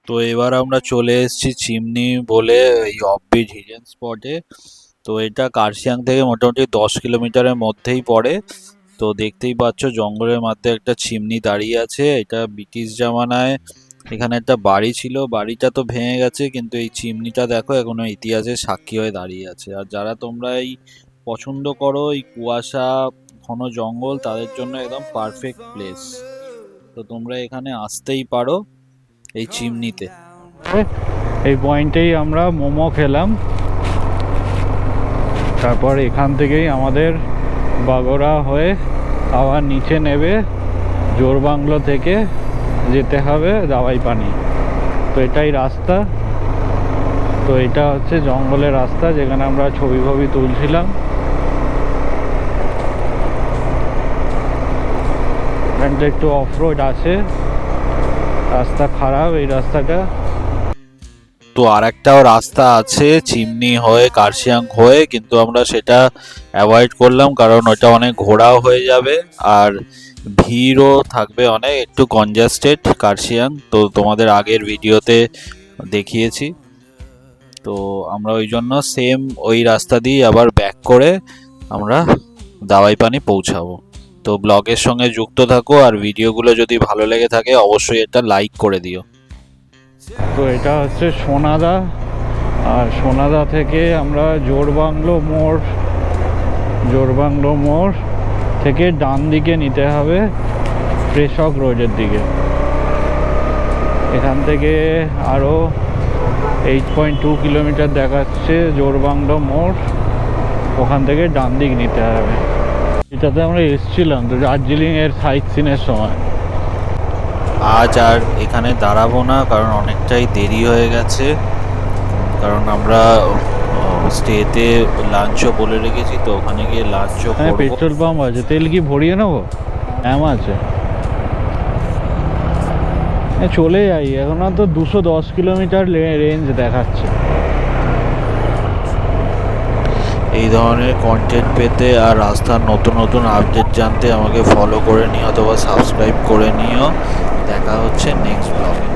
তো এবার আমরা চলে এসেছি চিমনি বলে এই অফবিট হিডেন স্পটে। তো এটা কার্শিয়াং থেকে মোটামুটি 10 কিলোমিটারের মধ্যেই পড়ে। তো দেখতেই পাচ্ছ জঙ্গলের মধ্যে একটা চিমনি দাঁড়িয়ে আছে। এটা ব্রিটিশ জামানায় এখানে একটা বাড়ি ছিল, বাড়িটা তো ভেঙে গেছে, কিন্তু এই চিমনিটা দেখো এখনো ইতিহাসের সাক্ষী হয়ে দাঁড়িয়ে আছে। আর যারা তোমরা এই পছন্দ করো এই কুয়াশা ঘন জঙ্গল, তাদের জন্য একদম পারফেক্ট প্লেস। তো তোমরা এখানে আসতেই পারো এই চিমনিতে। এই পয়েন্টেই আমরা মোমো খেলাম, তারপর এখান থেকেই আমাদের বাগোড়া হয়ে আবার নিচে নেবে জোরবাংলো থেকে যেতে হবে দাওয়াই পানি। তো এটাই রাস্তা। তো এটা হচ্ছে জঙ্গলের রাস্তা যেখানে আমরা ছবি ফবি তুলছিলাম। এখানটা একটু অফ রোড আছে, রাস্তা খারাপ এই রাস্তাটা। তো আর একটাও রাস্তা আছে চিমনি হয়ে কার্শিয়াং হয়ে, কিন্তু আমরা সেটা অ্যাভয়েড করলাম কারণ ওটা অনেক ঘোরাও হয়ে যাবে আর ভিড়ও থাকবে অনেক, একটু কনজাস্টেড কার্শিয়াং। তো তোমাদের আগের ভিডিওতে দেখিয়েছি। তো আমরা ওই জন্য সেম ওই রাস্তা দিয়ে আবার ব্যাক করে আমরা দাওয়াই পানি পৌঁছাবো। তো ব্লগের সঙ্গে যুক্ত থাকো, আর ভিডিওগুলো যদি ভালো লেগে থাকে অবশ্যই এটা লাইক করে দিও। তো এটা হচ্ছে সোনাদা, আর সোনাদা থেকে আমরা জোরবাংলো মোড় থেকে ডান দিকে নিতে হবে কৃষক রোডের দিকে। এখান থেকে আরও 8.2 কিলোমিটার দেখাচ্ছে জোরবাংলো মোড়, ওখান থেকে ডান দিক নিতে হবে। এটাতে আমরা এসেছিলাম তো দার্জিলিংয়ের সাইট সিনের সময়। আজ আর এখানে দাঁড়াবো না কারণ অনেকটাই দেরি হয়ে গেছে, কারণ আমরা স্টেতে লাঞ্চও বলে রেখেছি। তো ওখানে গিয়ে লাঞ্চও হ্যাঁ, করবো। পেট্রোল পাম্প আছে, তেল কি ভরিয়ে নেবো? আছে। চলে যাই, এখন তো 210 কিলোমিটার রেঞ্জ দেখাচ্ছে। এই ধরনের কন্টেন্ট পেতে আর রাস্তার নতুন নতুন আপডেট জানতে আমাকে ফলো করে নিও অথবা সাবস্ক্রাইব করে নিও। দেখা হচ্ছে নেক্সট ব্লগে।